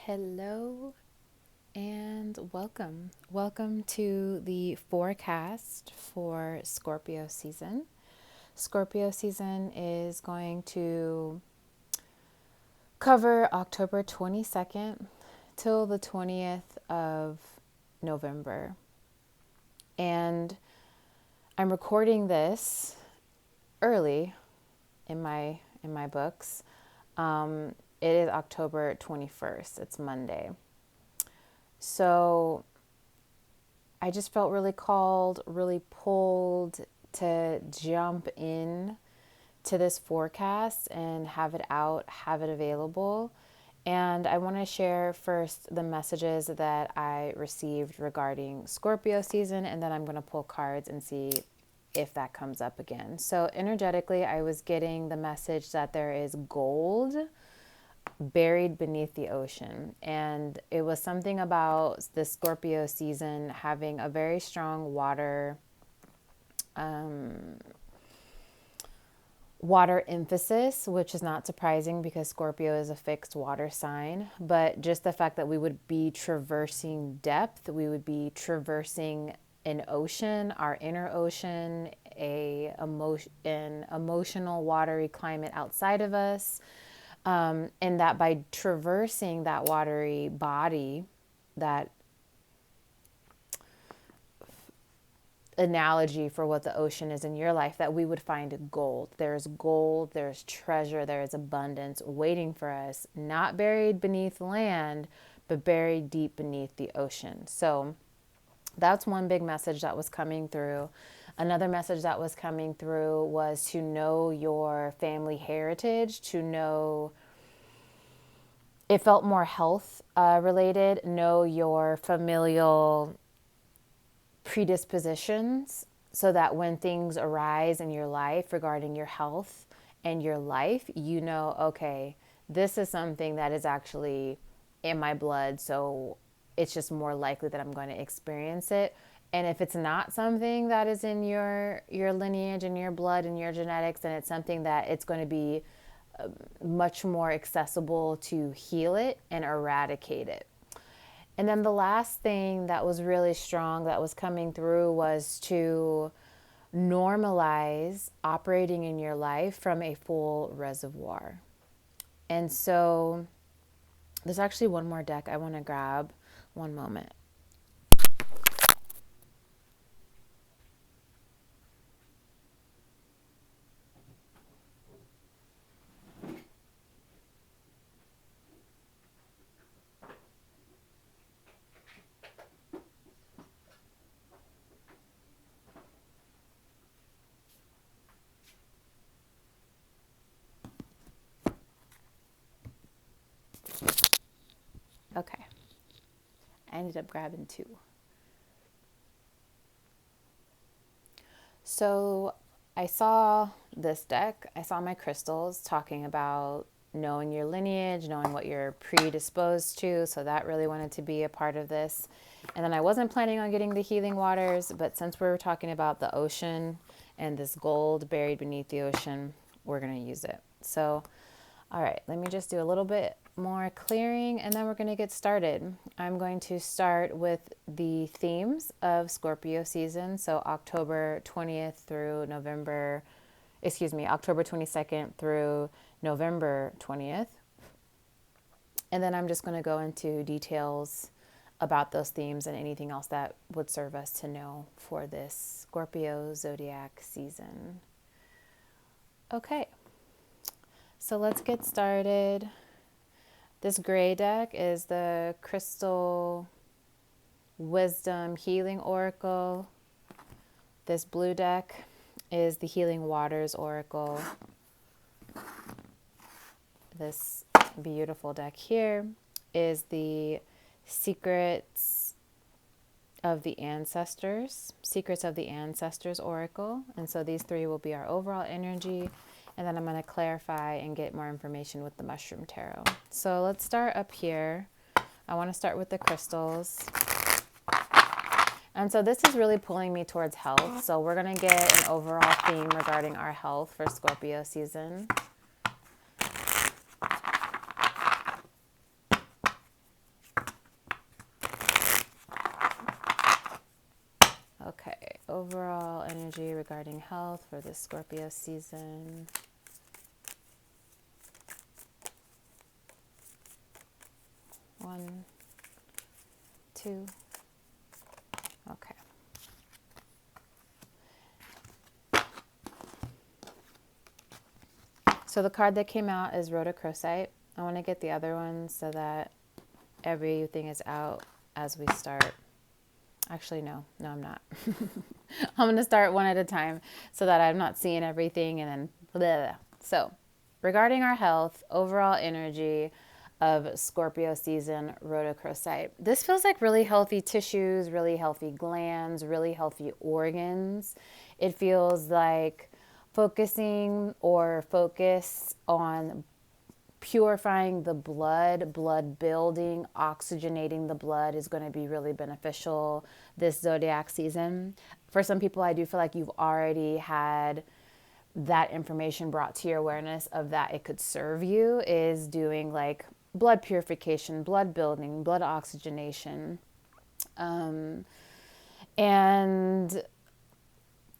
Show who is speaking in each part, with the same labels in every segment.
Speaker 1: Hello and welcome. Welcome to the forecast for Scorpio season. Scorpio season is going to cover October 22nd till the 20th of November. And I'm recording this early in my books. It is October 21st. It's Monday. So I just felt really called, really pulled to jump in to this forecast and have it out, have it available. And I want to share first the messages that I received regarding Scorpio season, and then I'm going to pull cards and see if that comes up again. So energetically, I was getting the message that there is gold buried beneath the ocean. And it was something about the Scorpio season having a very strong water emphasis, which is not surprising because Scorpio is a fixed water sign. But just the fact that we would be traversing depth, we would be traversing an ocean, our inner ocean, an emotional watery climate outside of us. And that by traversing that watery body, that analogy for what the ocean is in your life, that we would find gold. There's treasure, there is abundance waiting for us, not buried beneath land, but buried deep beneath the ocean. So that's one big message that was coming through. Another message that was coming through was to know your family heritage, to know, it felt more health related, know your familial predispositions so that when things arise in your life regarding your health and your life, you know, okay, this is something that is actually in my blood, so it's just more likely that I'm going to experience it. And if it's not something that is in your lineage and your blood and your genetics, then it's something that it's going to be much more accessible to heal it and eradicate it. And then the last thing that was really strong that was coming through was to normalize operating in your life from a full reservoir. And so there's actually one more deck I want to grab. One moment. Okay. I ended up grabbing two. So I saw this deck. I saw my crystals talking about knowing your lineage, knowing what you're predisposed to. So that really wanted to be a part of this. And then I wasn't planning on getting the healing waters, but since we were talking about the ocean and this gold buried beneath the ocean, we're going to use it. So, all right, let me just do a little bit more clearing and then we're going to get started. I'm going to start with the themes of Scorpio season. So October 20th through October 22nd through November 20th. And then I'm just going to go into details about those themes and anything else that would serve us to know for this Scorpio zodiac season. Okay, so let's get started. This gray deck is the Crystal Wisdom Healing Oracle. This blue deck is the Healing Waters Oracle. This beautiful deck here is the Secrets of the Ancestors Oracle. And so these three will be our overall energy. And then I'm going to clarify and get more information with the Mushroom Tarot. So let's start up here. I want to start with the crystals. And so this is really pulling me towards health. So we're going to get an overall theme regarding our health for Scorpio season. overall energy regarding health for the Scorpio season. One, two. Okay. So the card that came out is rhodochrosite. I want to get the other one so that everything is out as we start. Actually, no, I'm not. I'm going to start one at a time so that I'm not seeing everything and then blah, blah, blah. So regarding our health, overall energy of Scorpio season, rhodochrosite. This feels like really healthy tissues, really healthy glands, really healthy organs. It feels like focus on purifying the blood building, oxygenating the blood is going to be really beneficial this zodiac season. For some people, I do feel like you've already had that information brought to your awareness of that it could serve you, is doing like blood purification, blood building, blood oxygenation. And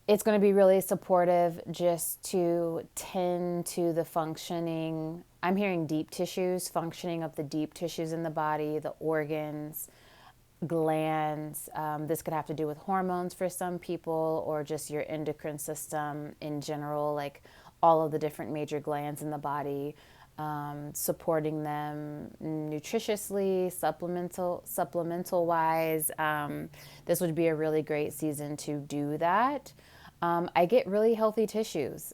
Speaker 1: it's going to be really supportive just to tend to the functioning. I'm hearing deep tissues, functioning of the deep tissues in the body, the organs, glands. This could have to do with hormones for some people, or just your endocrine system in general, like all of the different major glands in the body, supporting them nutritiously, supplemental wise. This would be a really great season to do that. I get really healthy tissues.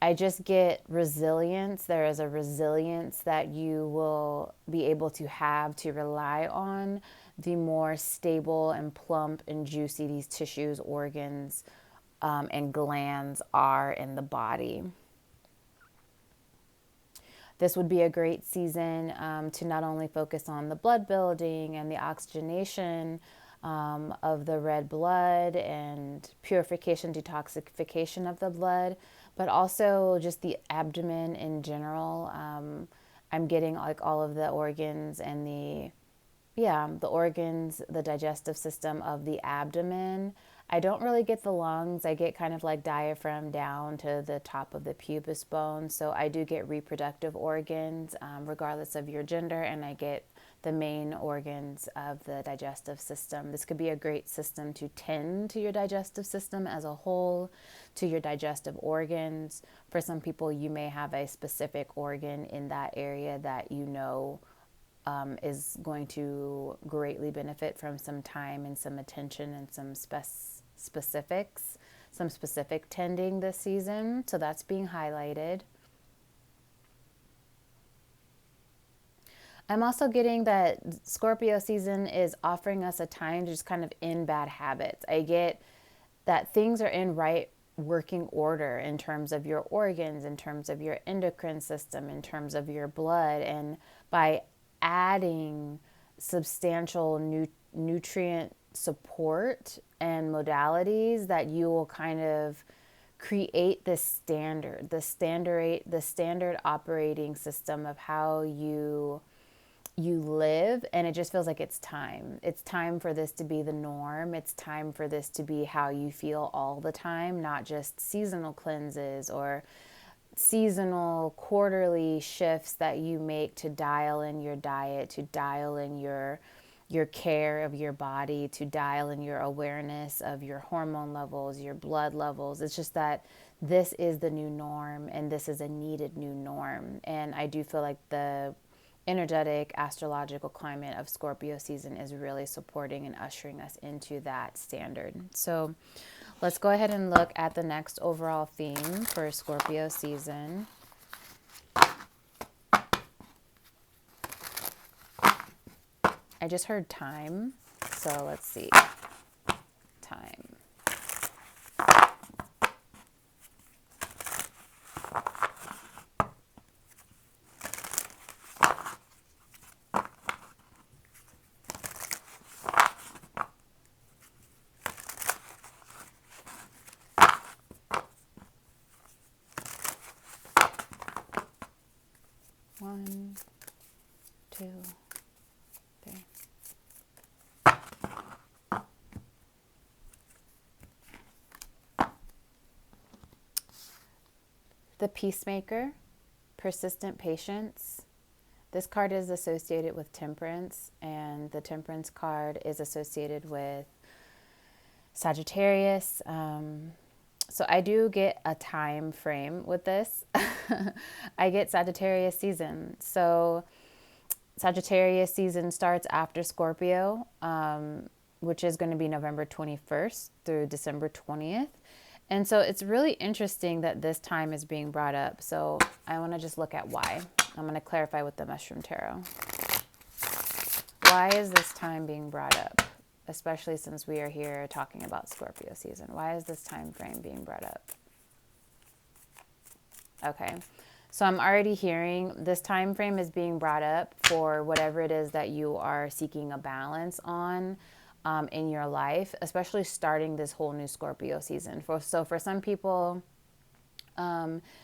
Speaker 1: I just get resilience. There is a resilience that you will be able to have to rely on the more stable and plump and juicy these tissues, organs, and glands are in the body. This would be a great season to not only focus on the blood building and the oxygenation of the red blood and purification, detoxification of the blood, but also just the abdomen in general. I'm getting like all of the organs and the organs, the digestive system of the abdomen. I don't really get the lungs. I get kind of like diaphragm down to the top of the pubis bone. So I do get reproductive organs, regardless of your gender, and I get the main organs of the digestive system. This could be a great system to tend to your digestive system as a whole, to your digestive organs. For some people, you may have a specific organ in that area that you know is going to greatly benefit from some time and some attention and some specifics, some specific tending this season. So that's being highlighted. I'm also getting that Scorpio season is offering us a time to just kind of end bad habits. I get that things are in right working order in terms of your organs, in terms of your endocrine system, in terms of your blood. And by adding substantial nutrient support and modalities, that you will kind of create this standard operating system of how you live. And it just feels like it's time for this to be the norm. It's time for this to be how you feel all the time, not just seasonal cleanses or seasonal quarterly shifts that you make to dial in your diet, to dial in your care of your body, to dial in your awareness of your hormone levels, your blood levels. It's just that this is the new norm, and this is a needed new norm. And I do feel like the energetic astrological climate of Scorpio season is really supporting and ushering us into that standard. So let's go ahead and look at the next overall theme for Scorpio season. I just heard time, so let's see. Time. One, two, three. The Peacemaker, persistent patience. This card is associated with temperance, and the temperance card is associated with Sagittarius. So I do get a time frame with this. I get Sagittarius season. So Sagittarius season starts after Scorpio, which is going to be November 21st through December 20th. And so it's really interesting that this time is being brought up. So I want to just look at why. I'm going to clarify with the Mushroom Tarot. Why is this time being brought up? Especially since we are here talking about Scorpio season. Why is this time frame being brought up? Okay. So I'm already hearing this time frame is being brought up for whatever it is that you are seeking a balance on in your life, especially starting this whole new Scorpio season. So for some people,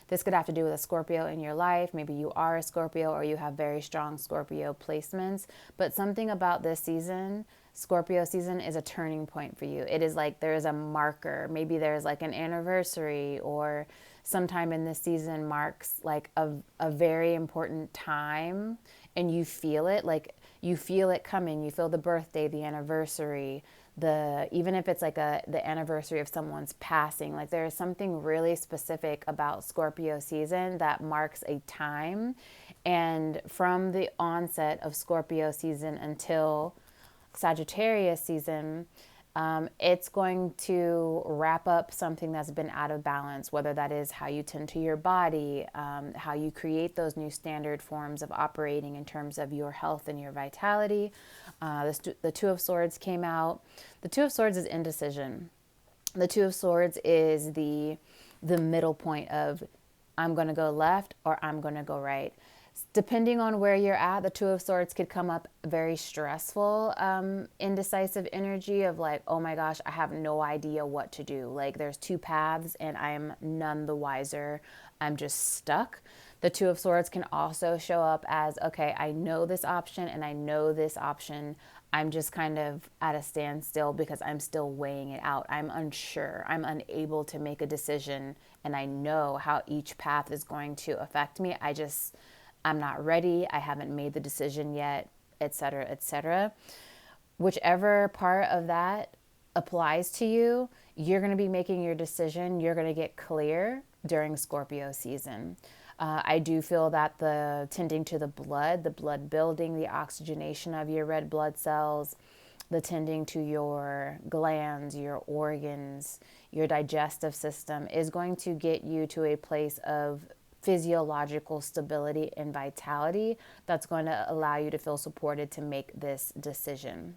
Speaker 1: this could have to do with a Scorpio in your life. Maybe you are a Scorpio or you have very strong Scorpio placements. But something about this season, Scorpio season, is a turning point for you. It is like there is a marker. Maybe there's like an anniversary, or sometime in this season marks like a very important time, and you feel it. Like you feel it coming. You feel the birthday, the anniversary, even if it's like the anniversary of someone's passing. Like there is something really specific about Scorpio season that marks a time. And from the onset of Scorpio season until Sagittarius season, it's going to wrap up something that's been out of balance, whether that is how you tend to your body, how you create those new standard forms of operating in terms of your health and your vitality. The Two of Swords came out. The Two of Swords is indecision. The Two of Swords is the middle point of I'm going to go left or I'm going to go right. Depending on where you're at, the Two of Swords could come up very stressful, indecisive energy of like, oh my gosh, I have no idea what to do. Like there's two paths and I'm none the wiser. I'm just stuck. The Two of Swords can also show up as, okay, I know this option and I know this option. I'm just kind of at a standstill because I'm still weighing it out. I'm unsure. I'm unable to make a decision, and I know how each path is going to affect me. I'm not ready. I haven't made the decision yet, etc., etc. Whichever part of that applies to you, you're going to be making your decision. You're going to get clear during Scorpio season. I do feel that the tending to the blood building, the oxygenation of your red blood cells, the tending to your glands, your organs, your digestive system is going to get you to a place of physiological stability and vitality that's going to allow you to feel supported to make this decision.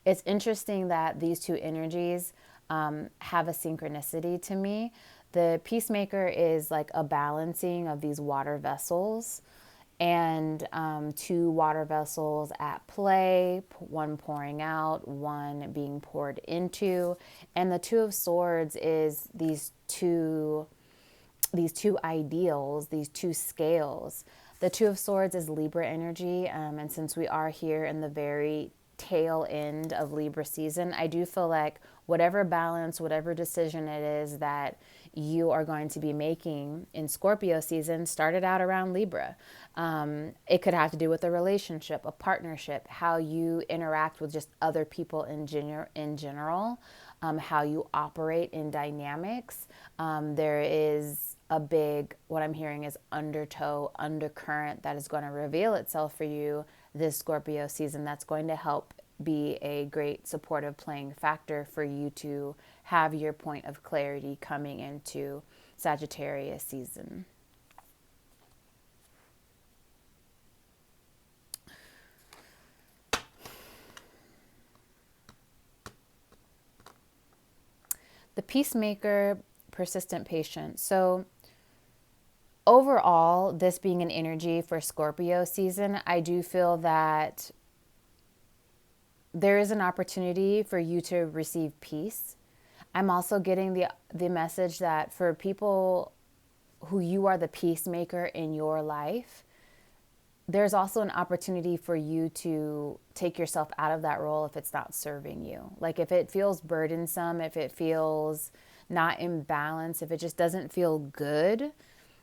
Speaker 1: It's interesting that these two energies have a synchronicity to me. The Peacemaker is like a balancing of these water vessels, and two water vessels at play, one pouring out, one being poured into. And the Two of Swords is these two ideals, these two scales. The Two of Swords is Libra energy, and since we are here in the very tail end of Libra season, I do feel like whatever balance, whatever decision it is that you are going to be making in Scorpio season started out around Libra. It could have to do with a relationship, a partnership, how you interact with just other people in general, how you operate in dynamics. There is a big, what I'm hearing is undercurrent that is going to reveal itself for you this Scorpio season that's going to help be a great supportive playing factor for you to have your point of clarity coming into Sagittarius season. The Peacemaker, persistent patience. So overall, this being an energy for Scorpio season, I do feel that there is an opportunity for you to receive peace. I'm also getting the message that for people who you are the peacemaker in your life, there's also an opportunity for you to take yourself out of that role if it's not serving you. Like if it feels burdensome, if it feels not in balance, if it just doesn't feel good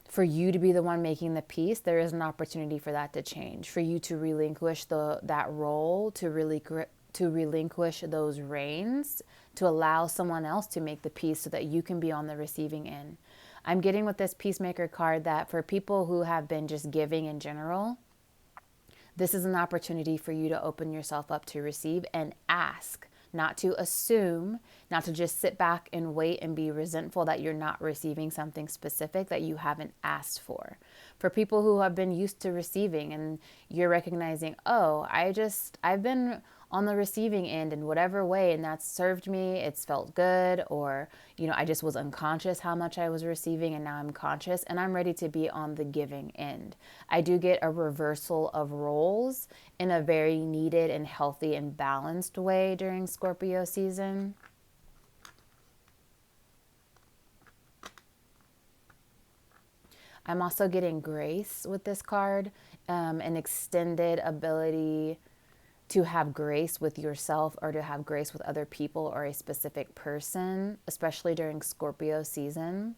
Speaker 1: for you to be the one making the peace, there is an opportunity for that to change, for you to relinquish that role, to relinquish those reins, to allow someone else to make the peace so that you can be on the receiving end. I'm getting with this peacemaker card that for people who have been just giving in general, this is an opportunity for you to open yourself up to receive and ask, not to assume, not to just sit back and wait and be resentful that you're not receiving something specific that you haven't asked for. For people who have been used to receiving and you're recognizing, oh, I've been on the receiving end in whatever way, and that's served me, it's felt good, or, I just was unconscious how much I was receiving, and now I'm conscious and I'm ready to be on the giving end. I do get a reversal of roles in a very needed and healthy and balanced way during Scorpio season. I'm also getting grace with this card, an extended ability to have grace with yourself or to have grace with other people or a specific person, especially during Scorpio season.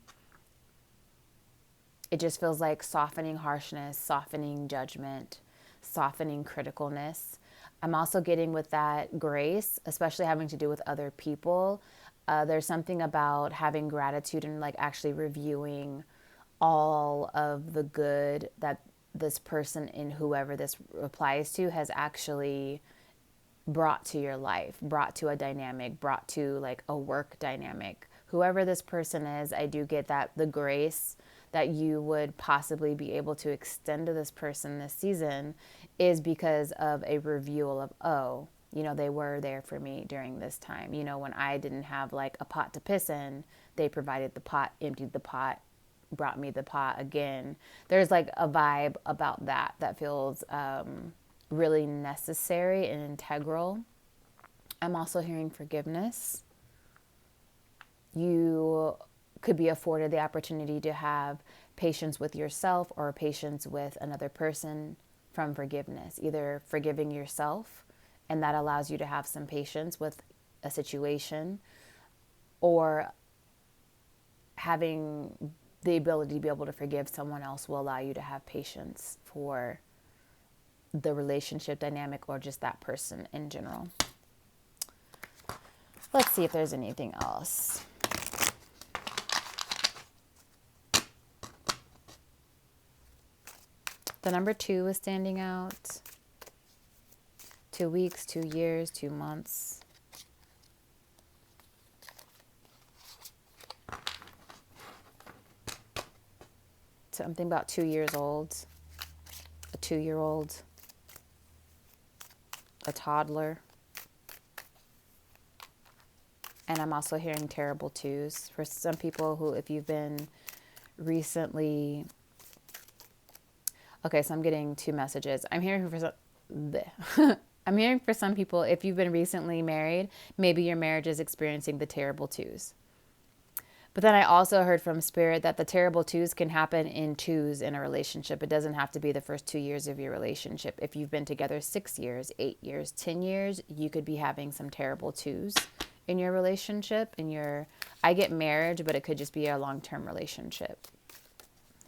Speaker 1: It just feels like softening harshness, softening judgment, softening criticalness. I'm also getting with that grace, especially having to do with other people. There's something about having gratitude and like actually reviewing all of the good that this person in whoever this applies to has actually brought to your life, brought to a dynamic, brought to like a work dynamic. Whoever this person is, I do get that the grace that you would possibly be able to extend to this person this season is because of a reveal of, oh, they were there for me during this time. When I didn't have like a pot to piss in, they provided the pot, emptied the pot, brought me the pot again. There's like a vibe about that feels really necessary and integral. I'm also hearing forgiveness. You could be afforded the opportunity to have patience with yourself or patience with another person from forgiveness, either forgiving yourself, and that allows you to have some patience with a situation, or having the ability to be able to forgive someone else will allow you to have patience for the relationship dynamic or just that person in general. Let's see if there's anything else. The number 2 is standing out. 2 weeks, 2 years, 2 months. Something about 2 years old, a 2-year-old, a toddler. And I'm also hearing terrible twos. For some people who, if you've been recently... Okay, so I'm getting 2 messages. I'm hearing for some people, if you've been recently married, maybe your marriage is experiencing the terrible twos. But then I also heard from Spirit that the terrible twos can happen in twos in a relationship. It doesn't have to be the first 2 years of your relationship. If you've been together 6 years, 8 years, 10 years, you could be having some terrible twos in your relationship. I get marriage, but it could just be a long-term relationship.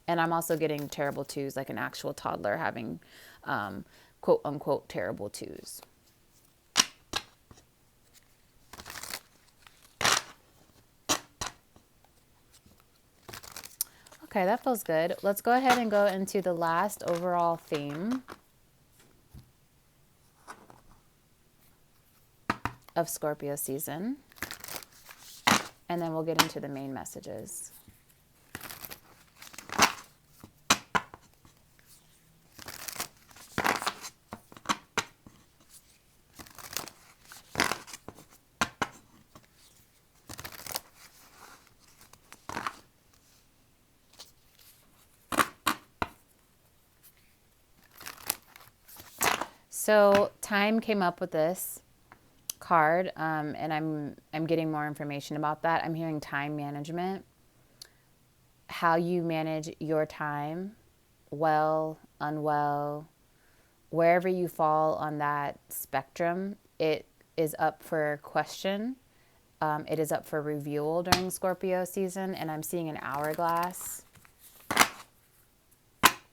Speaker 1: And I'm also getting terrible twos, like an actual toddler having quote unquote terrible twos. Okay, that feels good. Let's go ahead and go into the last overall theme of Scorpio season. And then we'll get into the main messages. So time came up with this card, and I'm getting more information about that. I'm hearing time management, how you manage your time, well, unwell, wherever you fall on that spectrum, it is up for question. It is up for renewal during Scorpio season, and I'm seeing an hourglass.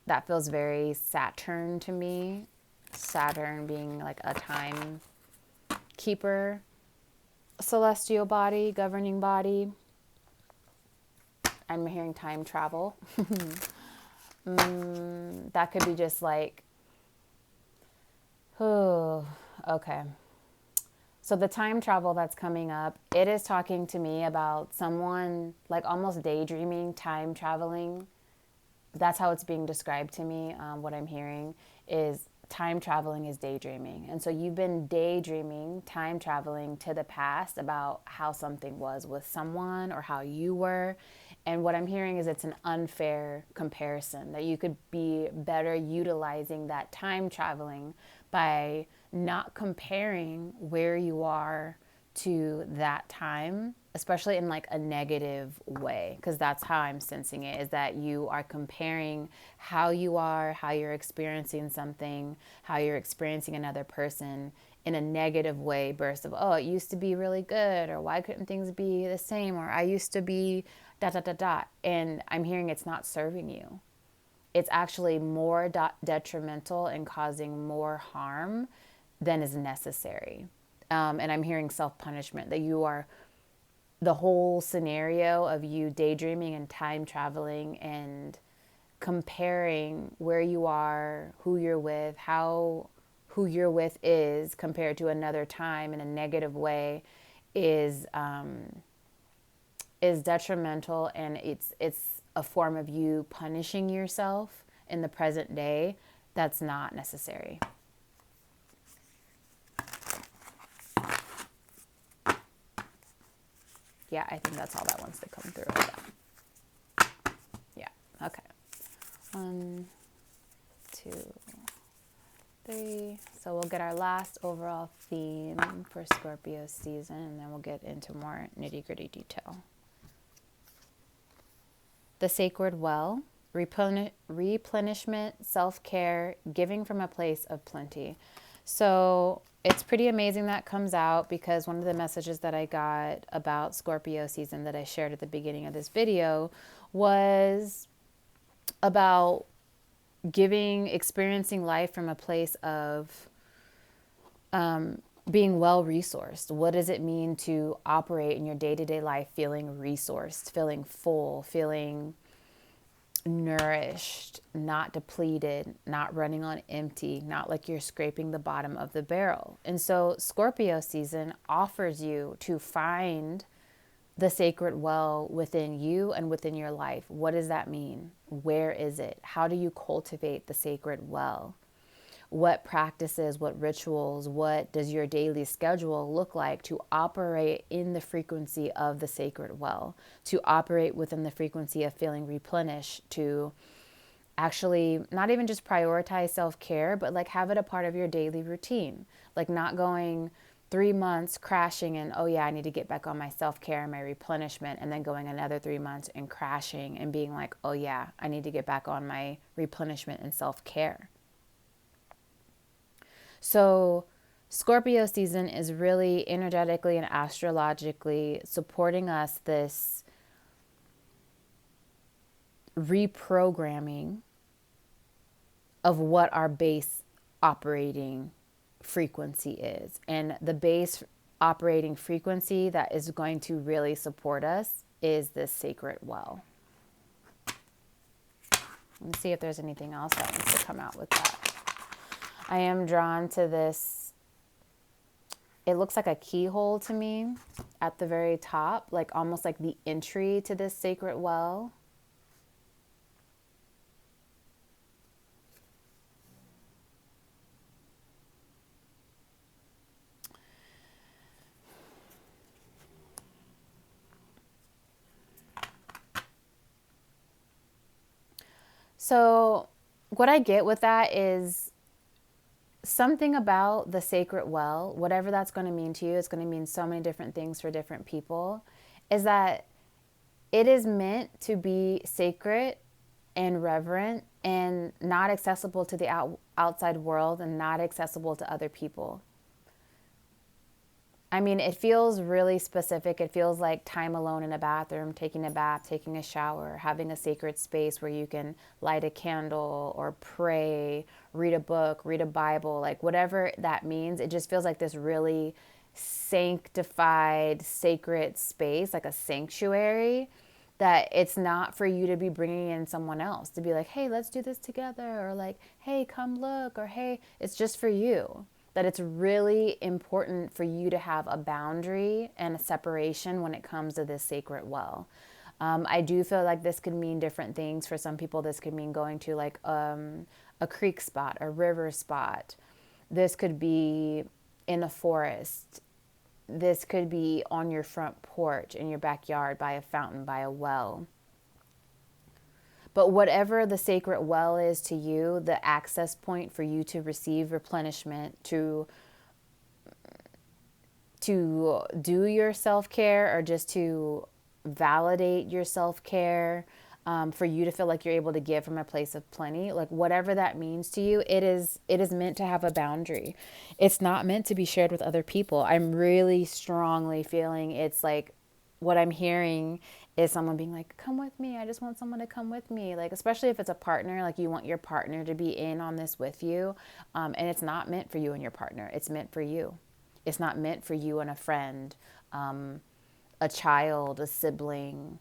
Speaker 1: That feels very Saturn to me. Saturn being like a time keeper, celestial body, governing body. I'm hearing time travel. That could be just like, oh, okay. So the time travel that's coming up, it is talking to me about someone like almost daydreaming, time traveling. That's how it's being described to me. What I'm hearing is time traveling is daydreaming. And so you've been daydreaming, time traveling to the past about how something was with someone or how you were. And what I'm hearing is it's an unfair comparison, that you could be better utilizing that time traveling by not comparing where you are to that time, especially in like a negative way, because that's how I'm sensing it, is that you are comparing how you are, how you're experiencing something, how you're experiencing another person in a negative way, burst of, oh, it used to be really good, or why couldn't things be the same, or I used to be dot dot dot dot. And I'm hearing it's not serving you. It's actually more detrimental and causing more harm than is necessary. And I'm hearing self-punishment, that you are, the whole scenario of you daydreaming and time traveling and comparing where you are, who you're with, how who you're with is compared to another time in a negative way is detrimental, and it's a form of you punishing yourself in the present day. That's not necessary. Yeah, I think that's all that wants to come through with that. Yeah, okay. 1, 2, 3. So we'll get our last overall theme for Scorpio season, and then we'll get into more nitty-gritty detail. The sacred well, replenishment, self-care, giving from a place of plenty. So it's pretty amazing that comes out, because one of the messages that I got about Scorpio season that I shared at the beginning of this video was about experiencing life from a place of being well resourced. What does it mean to operate in your day-to-day life feeling resourced, feeling full, feeling nourished, not depleted, not running on empty, not like you're scraping the bottom of the barrel? And so Scorpio season offers you to find the sacred well within you and within your life. What does that mean? Where is it? How do you cultivate the sacred well? What practices, what rituals, what does your daily schedule look like to operate in the frequency of the sacred well, to operate within the frequency of feeling replenished, to actually not even just prioritize self-care, but like have it a part of your daily routine, like not going 3 months crashing and, oh yeah, I need to get back on my self-care and my replenishment, and then going another 3 months and crashing and being like, oh yeah, I need to get back on my replenishment and self-care. So Scorpio season is really energetically and astrologically supporting us this reprogramming of what our base operating frequency is. And the base operating frequency that is going to really support us is this sacred well. Let me see if there's anything else that wants to come out with that. I am drawn to this. It looks like a keyhole to me at the very top, like almost like the entry to this sacred well. So what I get with that is something about the sacred well, whatever that's going to mean to you, it's going to mean so many different things for different people, is that it is meant to be sacred and reverent and not accessible to the outside world and not accessible to other people. I mean, it feels really specific. It feels like time alone in a bathroom, taking a bath, taking a shower, having a sacred space where you can light a candle or pray, read a book, read a Bible, like whatever that means. It just feels like this really sanctified, sacred space, like a sanctuary, that it's not for you to be bringing in someone else to be like, hey, let's do this together, or like, hey, come look, or hey, it's just for you. That it's really important for you to have a boundary and a separation when it comes to this sacred well. I do feel like this could mean different things. For some people, this could mean going to like a creek spot, a river spot. This could be in a forest. This could be on your front porch, in your backyard, by a fountain, by a well. But whatever the sacred well is to you, the access point for you to receive replenishment, to do your self-care, or just to validate your self-care, for you to feel like you're able to give from a place of plenty, like whatever that means to you, it is meant to have a boundary. It's not meant to be shared with other people. I'm really strongly feeling it's like, what I'm hearing is someone being like, come with me. I just want someone to come with me. Like, especially if it's a partner, like you want your partner to be in on this with you. And it's not meant for you and your partner. It's meant for you. It's not meant for you and a friend, a child, a sibling.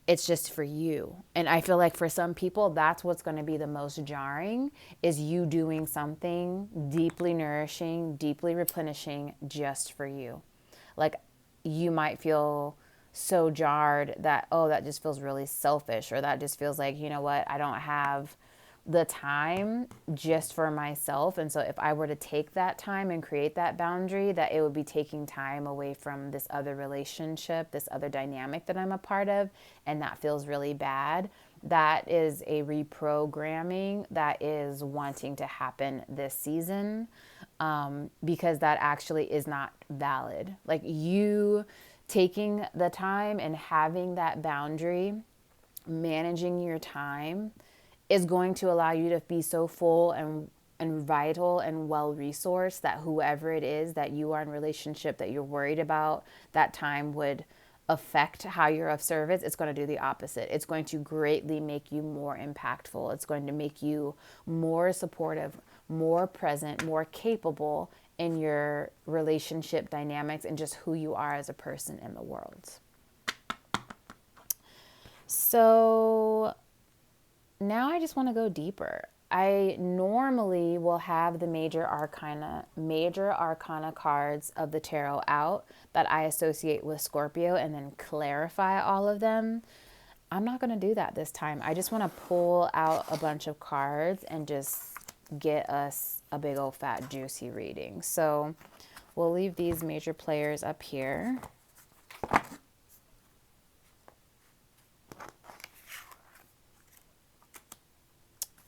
Speaker 1: It's just for you. And I feel like for some people, that's what's going to be the most jarring, is you doing something deeply nourishing, deeply replenishing just for you. Like, you might feel so jarred that, oh, that just feels really selfish, or that just feels like, you know what, I don't have the time just for myself. And so if I were to take that time and create that boundary, that it would be taking time away from this other relationship, this other dynamic that I'm a part of. And that feels really bad. That is a reprogramming that is wanting to happen this season, because that actually is not valid. Like, you taking the time and having that boundary, managing your time, is going to allow you to be so full and vital and well resourced that whoever it is that you are in relationship that you're worried about that time would affect how you're of service, it's going to do the opposite. It's going to greatly make you more impactful. It's going to make you more supportive, more present, more capable in your relationship dynamics and just who you are as a person in the world. So now I just want to go deeper. I normally will have the major arcana cards of the tarot out that I associate with Scorpio, and then clarify all of them. I'm not going to do that this time. I just want to pull out a bunch of cards and just get us a big old fat juicy reading. So we'll leave these major players up here.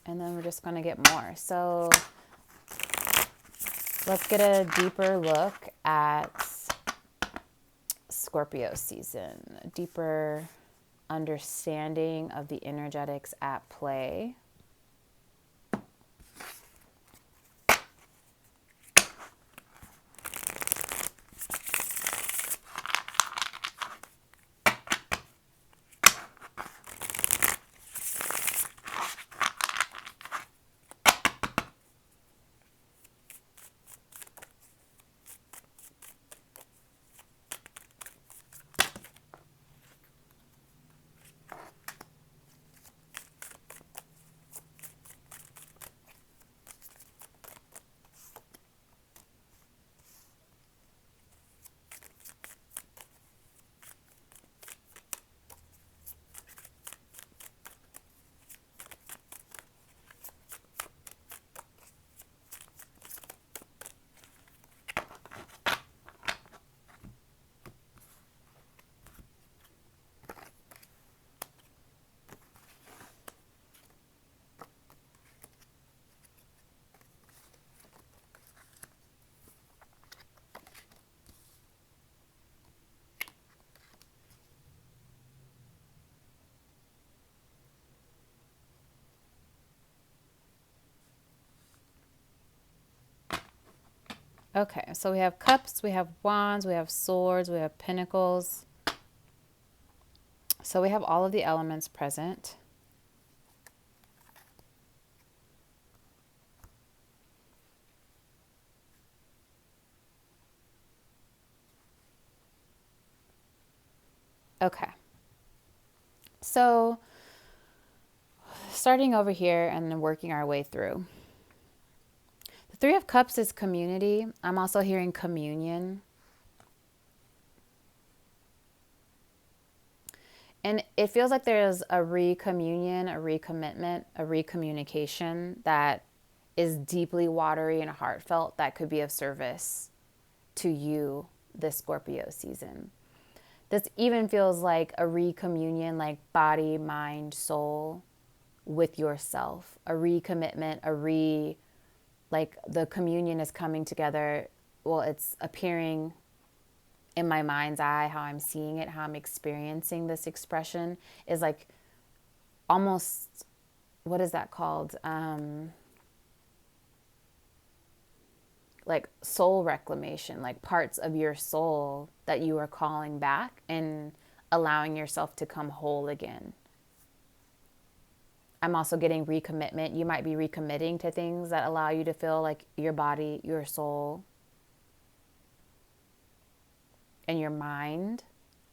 Speaker 1: And then we're just going to get more. So let's get a deeper look at Scorpio season, a deeper understanding of the energetics at play. Okay, so we have cups, we have wands, we have swords, we have pentacles. So we have all of the elements present. Okay. So starting over here and then working our way through. The Three of Cups is community. I'm also hearing communion. And it feels like there's a recommunion, a recommitment, a recommunication that is deeply watery and heartfelt that could be of service to you this Scorpio season. This even feels like a recommunion, like body, mind, soul with yourself, a recommitment, like the communion is coming together. Well, it's appearing in my mind's eye, how I'm seeing it, how I'm experiencing this expression is like almost, what is that called? Like soul reclamation, like parts of your soul that you are calling back and allowing yourself to come whole again. I'm also getting recommitment. You might be recommitting to things that allow you to feel like your body, your soul, and your mind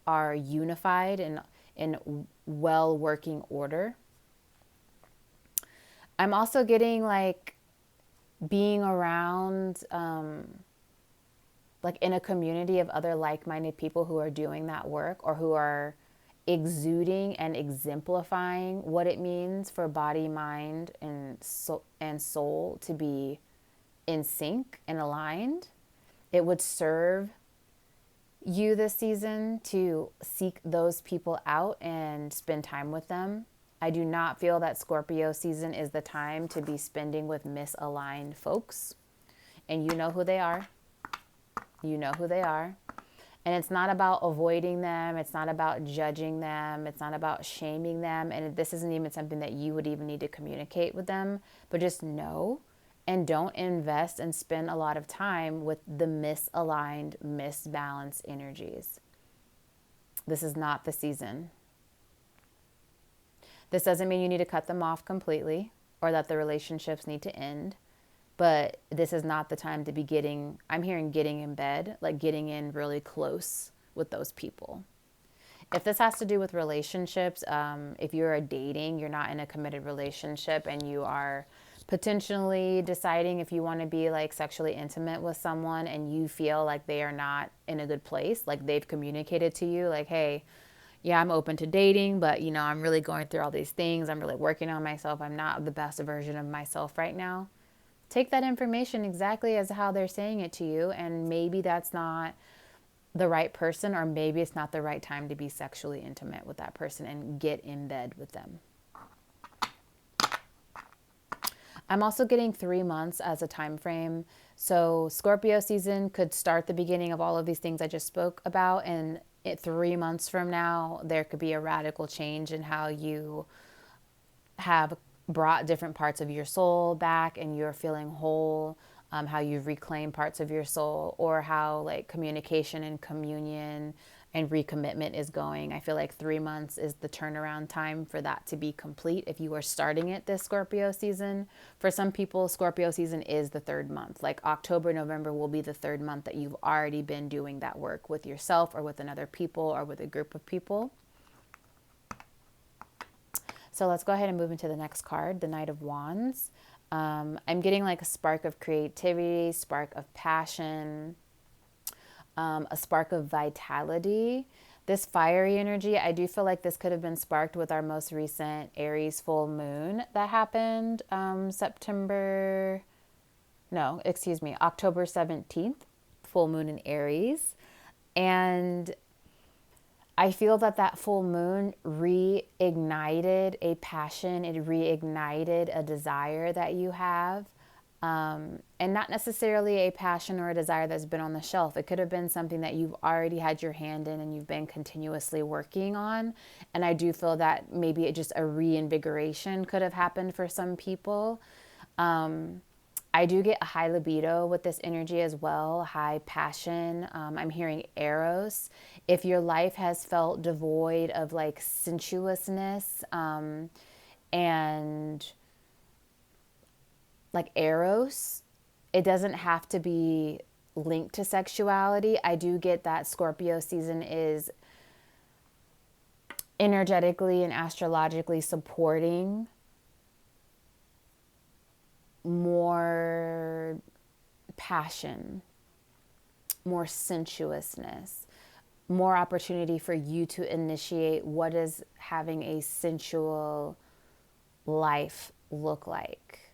Speaker 1: are unified and in well working order. I'm also getting like being around, like in a community of other like minded people who are doing that work or who are exuding and exemplifying what it means for body, mind, and soul to be in sync and aligned. It would serve you this season to seek those people out and spend time with them. I do not feel that Scorpio season is the time to be spending with misaligned folks. And you know who they are. You know who they are. And it's not about avoiding them. It's not about judging them. It's not about shaming them. And this isn't even something that you would even need to communicate with them. But just know and don't invest and spend a lot of time with the misaligned, misbalanced energies. This is not the season. This doesn't mean you need to cut them off completely or that the relationships need to end. But this is not the time to be getting, I'm hearing getting in bed, like getting in really close with those people. If this has to do with relationships, if you're dating, you're not in a committed relationship and you are potentially deciding if you want to be like sexually intimate with someone and you feel like they are not in a good place, like they've communicated to you, like, hey, yeah, I'm open to dating, but you know, I'm really going through all these things. I'm really working on myself. I'm not the best version of myself right now. Take that information exactly as how they're saying it to you, and maybe that's not the right person, or maybe it's not the right time to be sexually intimate with that person and get in bed with them. I'm also getting 3 months as a time frame. So Scorpio season could start the beginning of all of these things I just spoke about, and 3 months from now, there could be a radical change in how you have brought different parts of your soul back and you're feeling whole, how you've reclaimed parts of your soul, or how like communication and communion and recommitment is going. I feel like 3 months is the turnaround time for that to be complete if you are starting it this Scorpio season. For some people, Scorpio season is the third month. Like October, November will be the third month that you've already been doing that work with yourself or with another people or with a group of people. So let's go ahead and move into the next card, the Knight of Wands. I'm getting like a spark of creativity, spark of passion, a spark of vitality. This fiery energy, I do feel like this could have been sparked with our most recent Aries full moon that happened October 17th, full moon in Aries. And I feel that that full moon reignited a passion. It reignited a desire that you have. And not necessarily a passion or a desire that's been on the shelf. It could have been something that you've already had your hand in and you've been continuously working on. And I do feel that maybe it just a reinvigoration could have happened for some people. I I do get a high libido with this energy as well, high passion. I'm hearing eros. If your life has felt devoid of like sensuousness and like eros, it doesn't have to be linked to sexuality. I do get that Scorpio season is energetically and astrologically supporting more passion, more sensuousness, more opportunity for you to initiate what does having a sensual life look like.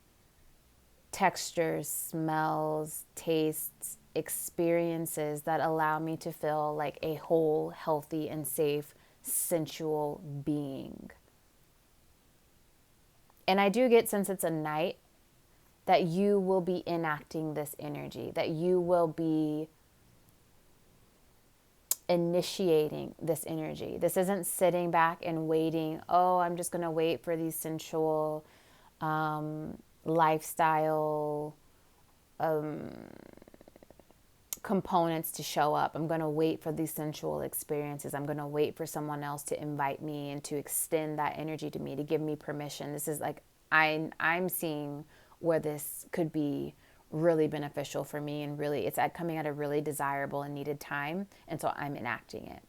Speaker 1: Textures, smells, tastes, experiences that allow me to feel like a whole, healthy, and safe, sensual being. And I do get, since it's a night, that you will be enacting this energy, that you will be initiating this energy. This isn't sitting back and waiting, oh, I'm just going to wait for these sensual lifestyle components to show up. I'm going to wait for these sensual experiences. I'm going to wait for someone else to invite me and to extend that energy to me, to give me permission. This is like, I'm seeing where this could be really beneficial for me, and really it's coming at a really desirable and needed time, and so I'm enacting it.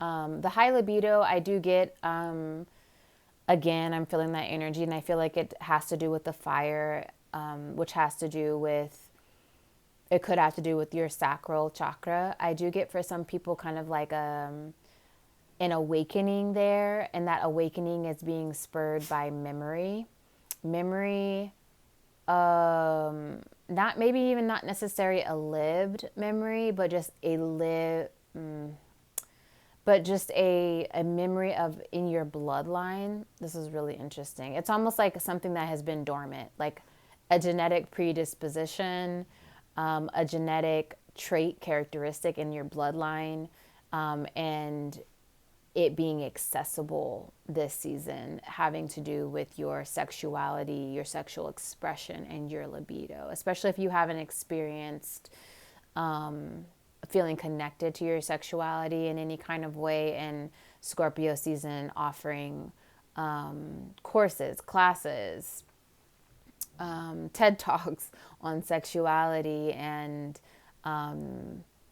Speaker 1: The high libido, I do get, again, I'm feeling that energy, and I feel like it has to do with the fire, which has to do with, it could have to do with your sacral chakra. I do get for some people kind of like an awakening there, and that awakening is being spurred by memory. Not maybe even not necessarily a lived memory, but just a memory of in your bloodline. This is really interesting. It's almost like something that has been dormant, like a genetic predisposition, a genetic trait characteristic in your bloodline, and it being accessible this season, having to do with your sexuality, your sexual expression, and your libido, especially if you haven't experienced feeling connected to your sexuality in any kind of way. And Scorpio season offering courses, classes, TED Talks on sexuality and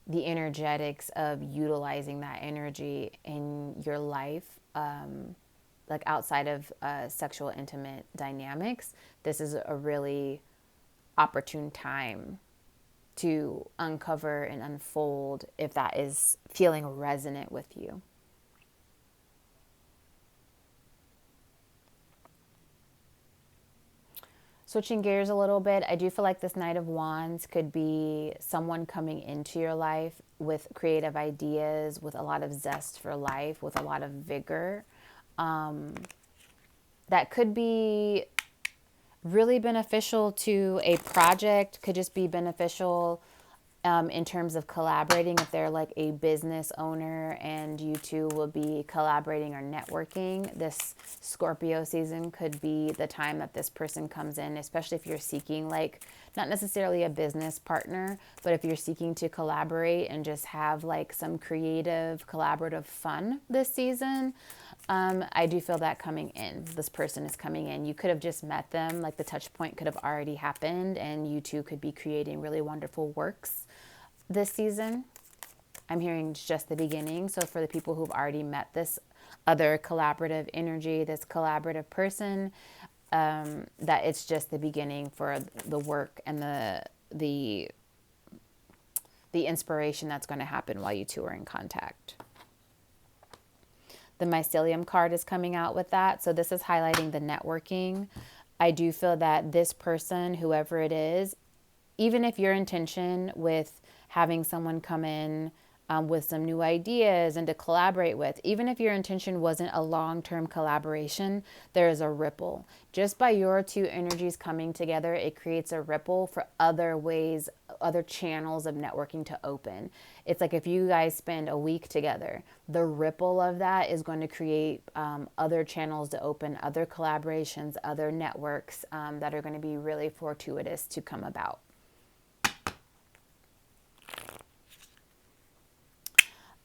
Speaker 1: the energetics of utilizing that energy in your life, like outside of sexual intimate dynamics. This is a really opportune time to uncover and unfold if that is feeling resonant with you. Switching gears a little bit, I do feel like this Knight of Wands could be someone coming into your life with creative ideas, with a lot of zest for life, with a lot of vigor. That could be really beneficial to a project, could just be beneficial in terms of collaborating. If they're like a business owner and you two will be collaborating or networking, this Scorpio season could be the time that this person comes in, especially if you're seeking like not necessarily a business partner, but if you're seeking to collaborate and just have like some creative collaborative fun this season. I do feel that coming in. This person is coming in. You could have just met them, like the touch point could have already happened, and you two could be creating really wonderful works this season. I'm hearing just the beginning. So for the people who've already met this other collaborative energy, this collaborative person, that it's just the beginning for the work and the inspiration that's going to happen while you two are in contact. The mycelium card is coming out with that. So this is highlighting the networking. I do feel that this person, whoever it is, even if your intention with having someone come in with some new ideas and to collaborate with. Even if your intention wasn't a long-term collaboration, there is a ripple. Just by your two energies coming together, it creates a ripple for other ways, other channels of networking to open. It's like if you guys spend a week together, the ripple of that is going to create other channels to open, other collaborations, other networks that are going to be really fortuitous to come about.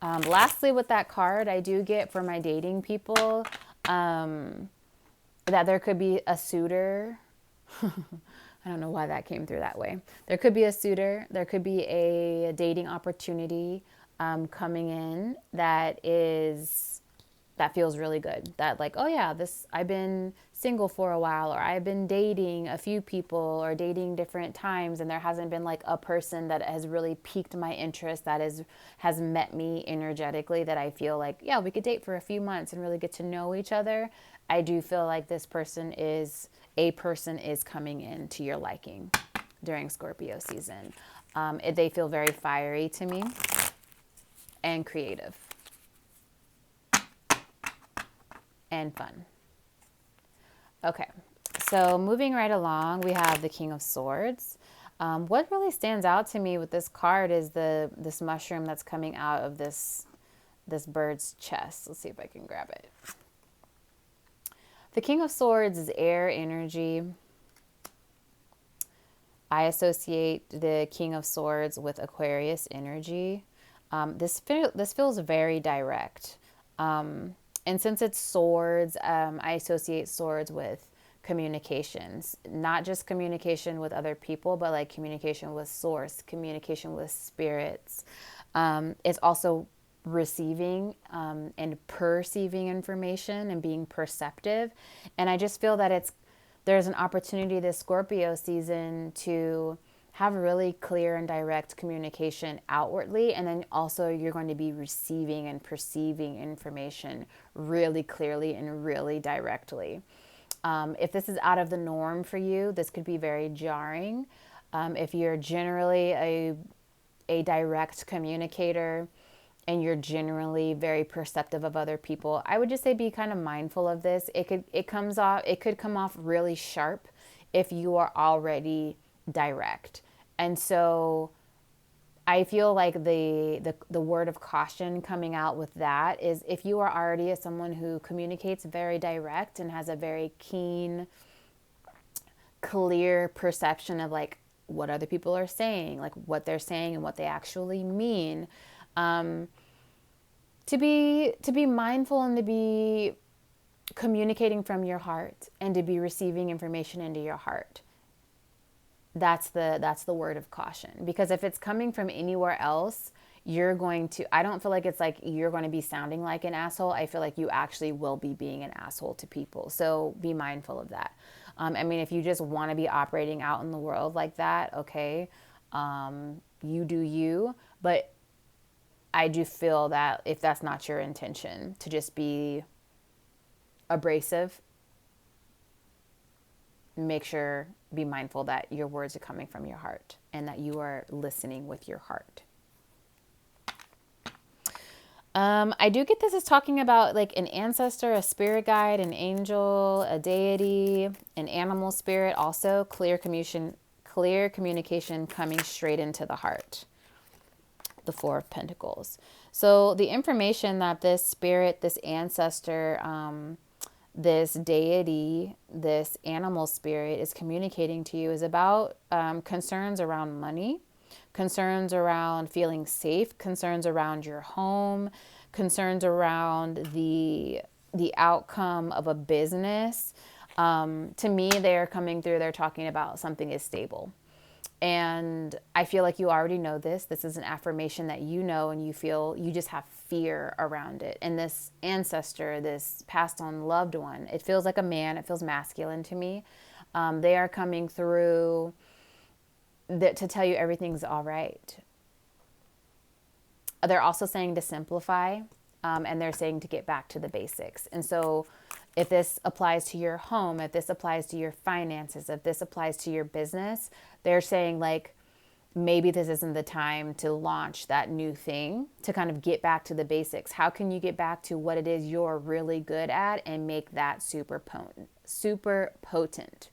Speaker 1: Lastly, with that card, I do get for my dating people that there could be a suitor. I don't know why that came through that way. There could be a suitor. There could be a dating opportunity coming in that feels really good. That like, oh yeah, I've been single for a while, or I've been dating a few people or dating different times, and there hasn't been like a person that has really piqued my interest, that has met me energetically, that I feel like, yeah, we could date for a few months and really get to know each other. I do feel like a person is coming into your liking during Scorpio season. They feel very fiery to me and creative and fun. Okay, so moving right along, we have the King of Swords. What really stands out to me with this card is this mushroom that's coming out of this bird's chest. Let's see if I can grab it. The King of Swords is air energy. I associate the King of Swords with Aquarius energy. This feels very direct. And since it's swords, I associate swords with communications, not just communication with other people, but like communication with source, communication with spirits. It's also receiving and perceiving information and being perceptive. And I just feel that there's an opportunity this Scorpio season to have really clear and direct communication outwardly, and then also you're going to be receiving and perceiving information really clearly and really directly. If this is out of the norm for you, this could be very jarring. If you're generally a direct communicator and you're generally very perceptive of other people, I would just say be kind of mindful of this. It could come off really sharp if you are already direct. And so I feel like the word of caution coming out with that is, if you are already someone who communicates very direct and has a very keen, clear perception of like what other people are saying, like what they're saying and what they actually mean, to be mindful and to be communicating from your heart and to be receiving information into your heart. That's the word of caution, because if it's coming from anywhere else, I don't feel like it's like you're going to be sounding like an asshole. I feel like you actually will be being an asshole to people. So be mindful of that. I mean, if you just want to be operating out in the world like that, okay, you do you. But I do feel that if that's not your intention, to just be abrasive, be mindful that your words are coming from your heart and that you are listening with your heart. I do get this as talking about like an ancestor, a spirit guide, an angel, a deity, an animal spirit, also clear communication coming straight into the heart. The Four of Pentacles. So the information that this spirit, this ancestor, this deity, this animal spirit is communicating to you is about concerns around money, concerns around feeling safe, concerns around your home, concerns around the outcome of a business. To me, they're coming through, they're talking about something is stable. And I feel like you already know this. This is an affirmation that you know, and you feel you just have fear around it. And this ancestor, this passed on loved one, it feels like a man. It feels masculine to me. They are coming through to tell you everything's all right. They're also saying to simplify, and they're saying to get back to the basics. And so if this applies to your home, if this applies to your finances, if this applies to your business, they're saying like, maybe this isn't the time to launch that new thing, to kind of get back to the basics. How can you get back to what it is you're really good at and make that super potent, super potent?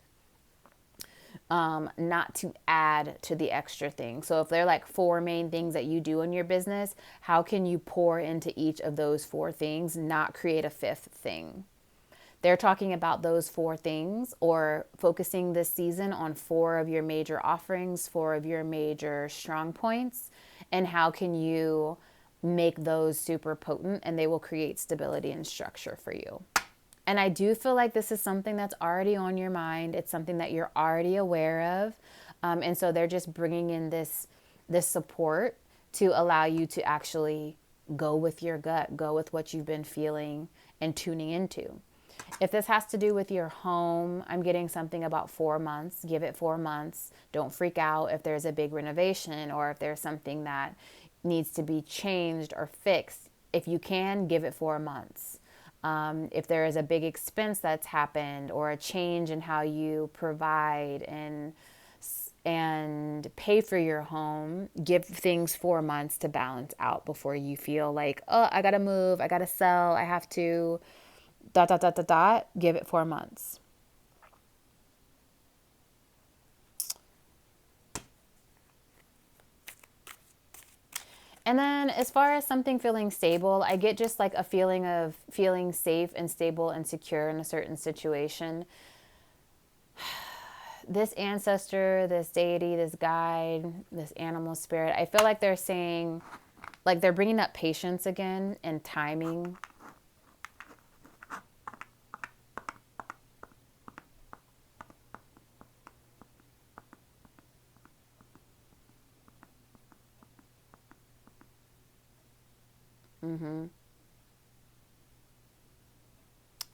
Speaker 1: Not to add to the extra thing. So if there are like four main things that you do in your business, how can you pour into each of those four things, not create a fifth thing? They're talking about those four things, or focusing this season on four of your major offerings, four of your major strong points, and how can you make those super potent, and they will create stability and structure for you. And I do feel like this is something that's already on your mind. It's something that you're already aware of. And so they're just bringing in this support to allow you to actually go with your gut, go with what you've been feeling and tuning into. If this has to do with your home, I'm getting something about 4 months. Give it 4 months. Don't freak out if there's a big renovation or if there's something that needs to be changed or fixed. If you can, give it 4 months. If there is a big expense that's happened or a change in how you provide and pay for your home, give things 4 months to balance out before you feel like, oh, I gotta move, I gotta sell, I have to dot dot dot dot dot. Give it 4 months. And then as far as something feeling stable, I get just like a feeling of feeling safe and stable and secure in a certain situation. This ancestor, this deity, this guide, this animal spirit, I feel like they're saying, like they're bringing up patience again and timing.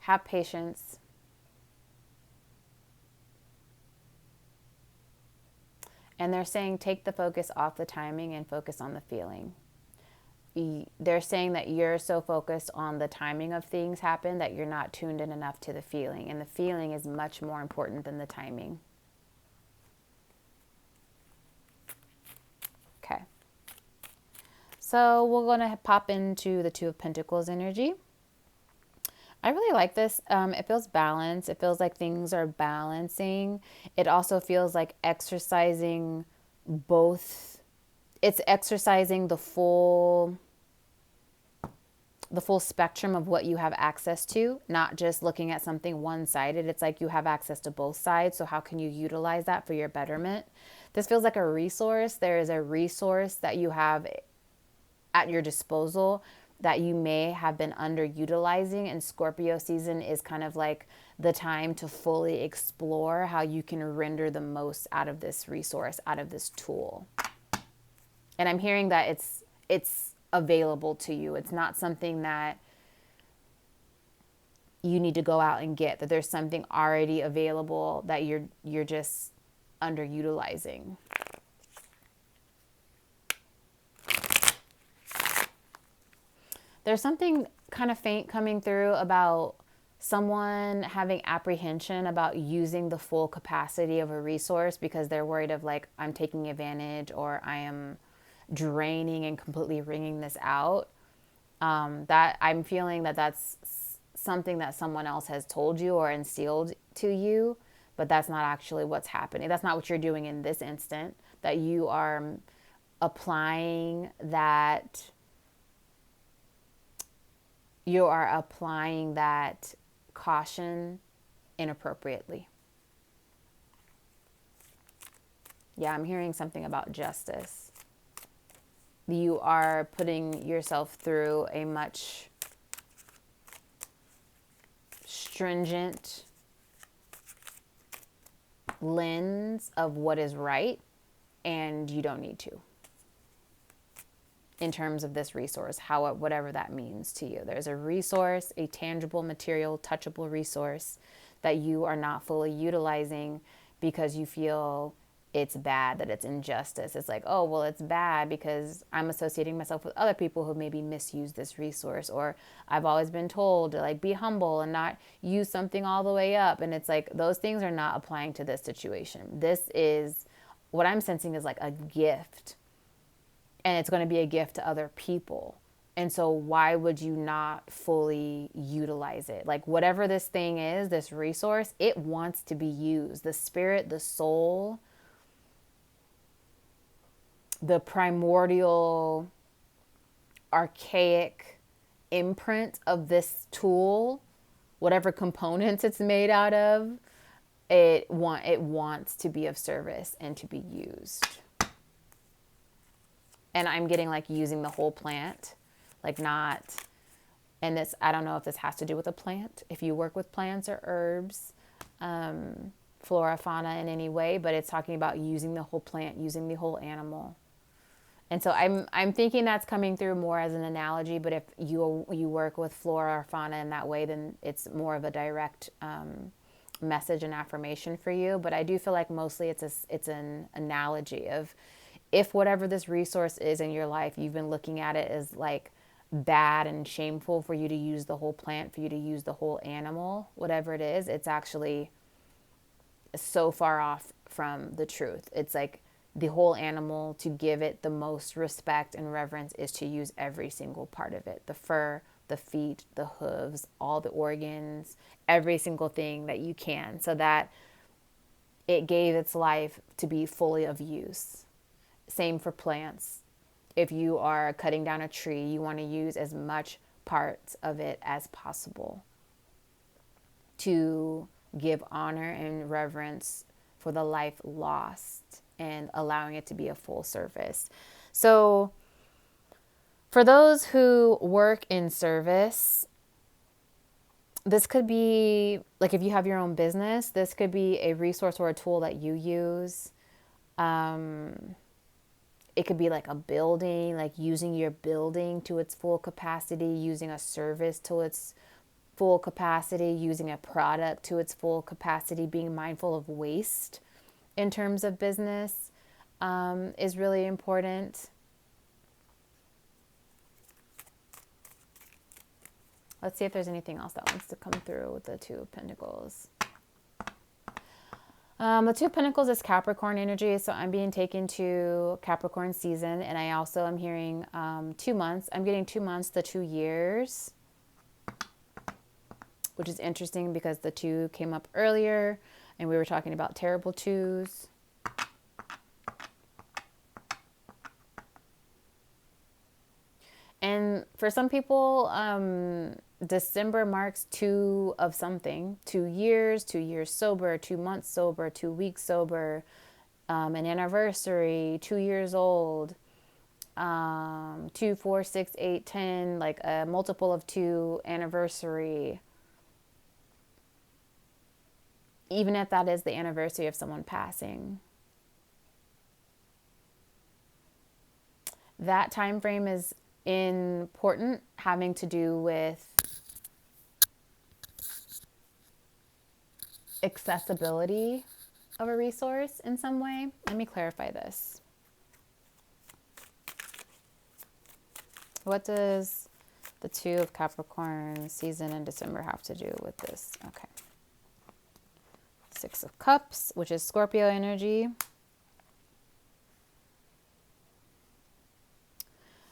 Speaker 1: Have patience. And they're saying take the focus off the timing and focus on the feeling. They're saying that you're so focused on the timing of things happen that you're not tuned in enough to the feeling. And the feeling is much more important than the timing. Okay. So we're going to pop into the Two of Pentacles energy. I really like this. It feels balanced. It feels like things are balancing. It also feels like exercising both. It's exercising the full spectrum of what you have access to, not just looking at something one-sided. It's like you have access to both sides. So how can you utilize that for your betterment? This feels like a resource. There is a resource that you have at your disposal that you may have been underutilizing, and Scorpio season is kind of like the time to fully explore how you can render the most out of this resource, out of this tool. And I'm hearing that it's available to you. It's not something that you need to go out and get, that there's something already available that you're just underutilizing. There's something kind of faint coming through about someone having apprehension about using the full capacity of a resource because they're worried of like, I'm taking advantage or I am draining and completely wringing this out. That I'm feeling that that's something that someone else has told you or instilled to you, but that's not actually what's happening. That's not what you're doing in this instant, that you are applying that caution inappropriately. Yeah, I'm hearing something about justice. You are putting yourself through a much stringent lens of what is right, and you don't need to. In terms of this resource, whatever that means to you. There's a resource, a tangible, material, touchable resource that you are not fully utilizing because you feel it's bad, that it's injustice. It's like, oh, well, it's bad because I'm associating myself with other people who maybe misuse this resource, or I've always been told to like be humble and not use something all the way up. And it's like, those things are not applying to this situation. This is what I'm sensing is like a gift, and it's going to be a gift to other people. And so why would you not fully utilize it? Like whatever this thing is, this resource, it wants to be used. The spirit, the soul, the primordial, archaic imprint of this tool, whatever components it's made out of, it wants to be of service and to be used. And I'm getting like using the whole plant, like not, and this, I don't know if this has to do with a plant, if you work with plants or herbs, flora, fauna in any way, but it's talking about using the whole plant, using the whole animal. And so I'm thinking that's coming through more as an analogy, but if you work with flora or fauna in that way, then it's more of a direct message and affirmation for you. But I do feel like mostly it's an analogy of, if whatever this resource is in your life, you've been looking at it as like bad and shameful for you to use the whole plant, for you to use the whole animal, whatever it is, it's actually so far off from the truth. It's like the whole animal, to give it the most respect and reverence, is to use every single part of it. The fur, the feet, the hooves, all the organs, every single thing that you can, so that it gave its life to be fully of use. Same for plants. If you are cutting down a tree, you want to use as much parts of it as possible to give honor and reverence for the life lost and allowing it to be a full service. So for those who work in service, this could be like, if you have your own business, this could be a resource or a tool that you use. It could be like a building, like using your building to its full capacity, using a service to its full capacity, using a product to its full capacity, being mindful of waste in terms of business is really important. Let's see if there's anything else that wants to come through with the Two of Pentacles. The Two of Pentacles is Capricorn energy, so I'm being taken to Capricorn season, and I also am hearing 2 months. I'm getting 2 months to 2 years, which is interesting because the 2 came up earlier, and we were talking about terrible 2s. And for some people, December marks 2 of something. 2 years, 2 years sober, 2 months sober, 2 weeks sober, an anniversary, 2 years old, 2, 4, 6, 8, 10, like a multiple of 2 anniversary. Even if that is the anniversary of someone passing. That time frame is important, having to do with accessibility of a resource in some way. Let me clarify this. What does the 2 of Capricorn season in December have to do with this? Okay. 6 of Cups, which is Scorpio energy.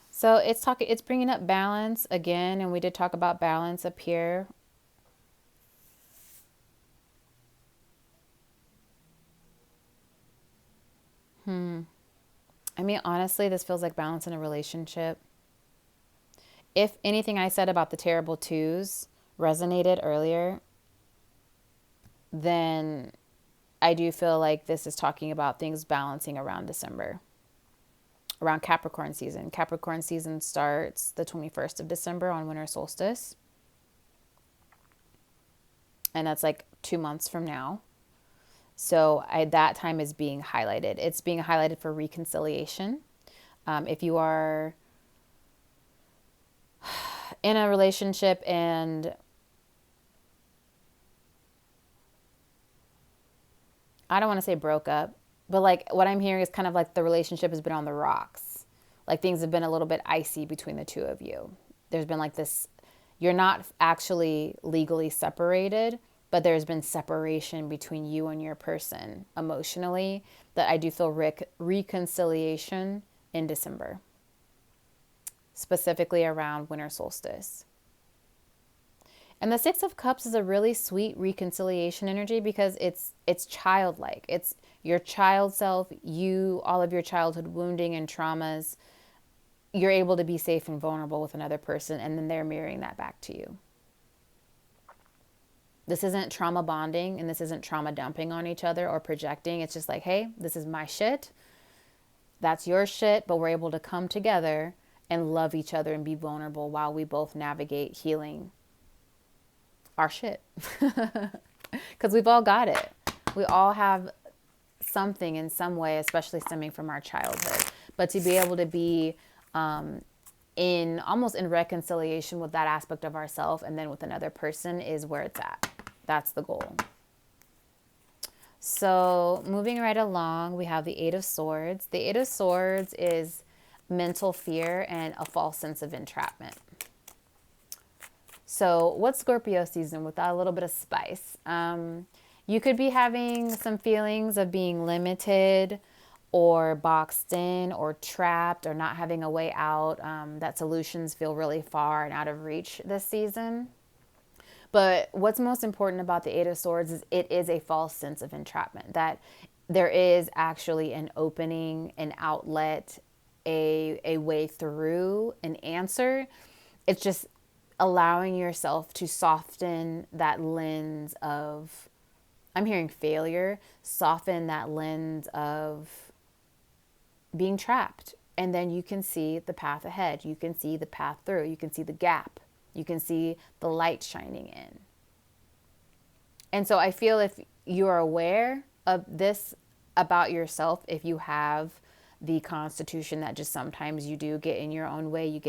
Speaker 1: So it's bringing up balance again, and we did talk about balance up here. I mean, honestly, this feels like balance in a relationship. If anything I said about the terrible 2s resonated earlier, then I do feel like this is talking about things balancing around December. Around Capricorn season. Capricorn season starts the 21st of December on winter solstice. And that's like 2 months from now. So that time is being highlighted. It's being highlighted for reconciliation. If you are in a relationship and I don't want to say broke up, but like what I'm hearing is kind of like the relationship has been on the rocks. Like things have been a little bit icy between the 2 of you. There's been like this, you're not actually legally separated, but there's been separation between you and your person emotionally, that I do feel reconciliation in December, specifically around winter solstice. And the Six of Cups is a really sweet reconciliation energy because it's childlike. It's your child self, you, all of your childhood wounding and traumas. You're able to be safe and vulnerable with another person, and then they're mirroring that back to you. This isn't trauma bonding, and this isn't trauma dumping on each other or projecting. It's just like, hey, this is my shit. That's your shit, but we're able to come together and love each other and be vulnerable while we both navigate healing our shit. Because we've all got it. We all have something in some way, especially stemming from our childhood. But to be able to be in almost in reconciliation with that aspect of ourselves and then with another person is where it's at. That's the goal. So moving right along, we have the Eight of Swords. The Eight of Swords is mental fear and a false sense of entrapment. So what's Scorpio season without a little bit of spice? You could be having some feelings of being limited or boxed in or trapped or not having a way out, that solutions feel really far and out of reach this season. But what's most important about the Eight of Swords is it is a false sense of entrapment, that there is actually an opening, an outlet, a way through, an answer. It's just allowing yourself to soften that lens of, I'm hearing failure, soften that lens of being trapped. And then you can see the path ahead. You can see the path through. You can see the gap. You can see the light shining in. And so I feel if you're aware of this about yourself, if you have the constitution that just sometimes you do get in your own way, you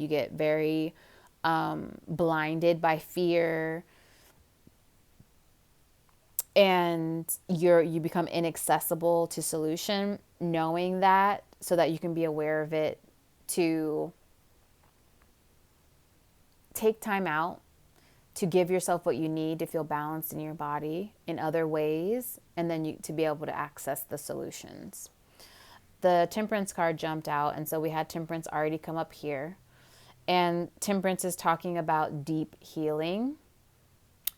Speaker 1: get very blinded by fear, and you become inaccessible to solution, knowing that so that you can be aware of it, to take time out to give yourself what you need to feel balanced in your body in other ways, and then to be able to access the solutions. The Temperance card jumped out, and so we had Temperance already come up here. And Temperance is talking about deep healing.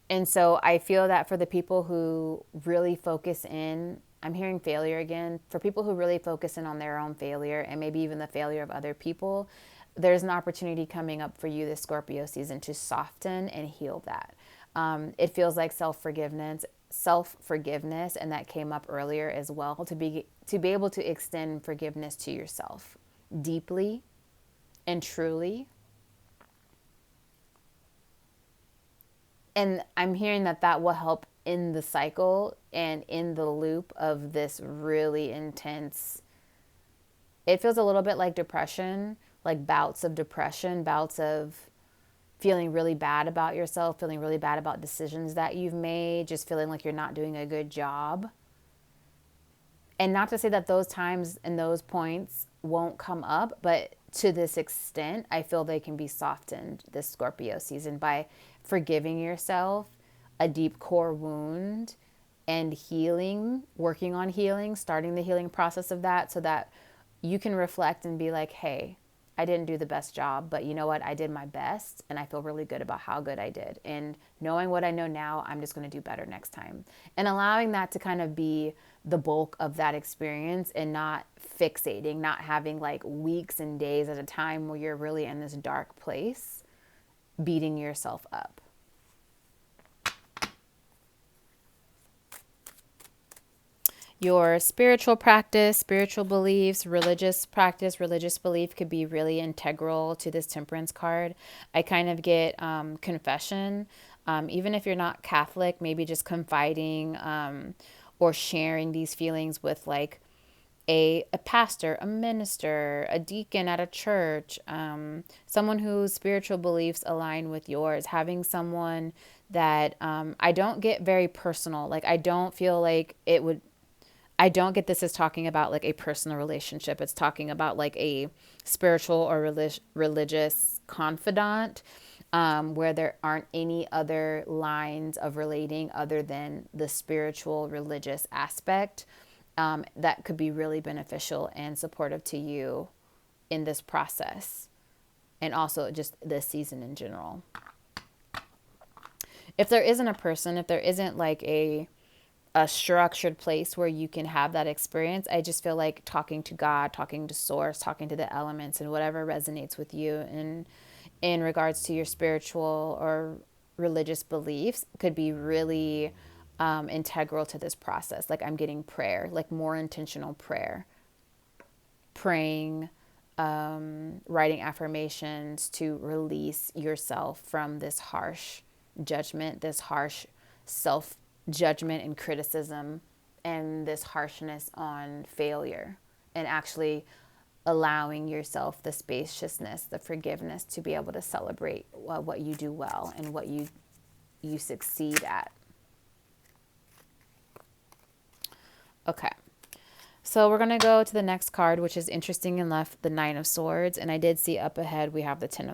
Speaker 1: And so I feel that for the people who really focus in, I'm hearing failure again, for people who really focus in on their own failure and maybe even the failure of other people, there's an opportunity coming up for you this Scorpio season to soften and heal that. It feels like self-forgiveness, and that came up earlier as well, to be able to extend forgiveness to yourself deeply and truly. And I'm hearing that will help in the cycle and in the loop of this really intense, it feels a little bit like depression, like bouts of depression, bouts of feeling really bad about yourself, feeling really bad about decisions that you've made, just feeling like you're not doing a good job. And not to say that those times and those points won't come up, but to this extent, I feel they can be softened this Scorpio season by forgiving yourself a deep core wound and healing, working on healing, starting the healing process of that, so that you can reflect and be like, hey, I didn't do the best job, but you know what? I did my best, and I feel really good about how good I did. And knowing what I know now, I'm just going to do better next time. And allowing that to kind of be the bulk of that experience, and not fixating, not having like weeks and days at a time where you're really in this dark place, beating yourself up. Your spiritual practice, spiritual beliefs, religious practice, religious belief could be really integral to this Temperance card. I kind of get confession, even if you're not Catholic, maybe just confiding or sharing these feelings with like a pastor, a minister, a deacon at a church, someone whose spiritual beliefs align with yours, having someone that I don't get very personal. Like I don't feel like it would, I don't get this as talking about like a personal relationship. It's talking about like a spiritual or religious confidant. where there aren't any other lines of relating other than the spiritual, religious aspect, that could be really beneficial and supportive to you in this process, and also just this season in general. If there isn't a person, if there isn't like a structured place where you can have that experience, I just feel like talking to God, talking to source, talking to the elements, and whatever resonates with you in regards to your spiritual or religious beliefs could be really integral to this process. Like I'm getting prayer, like more intentional prayer, praying, writing affirmations to release yourself from this harsh judgment, this harsh self judgment and criticism, and this harshness on failure, and actually allowing yourself the spaciousness, the forgiveness to be able to celebrate what you do well and what you succeed at. Okay. So we're going to go to the next card, which is interesting enough, the Nine of Swords. And I did see up ahead we have the Ten of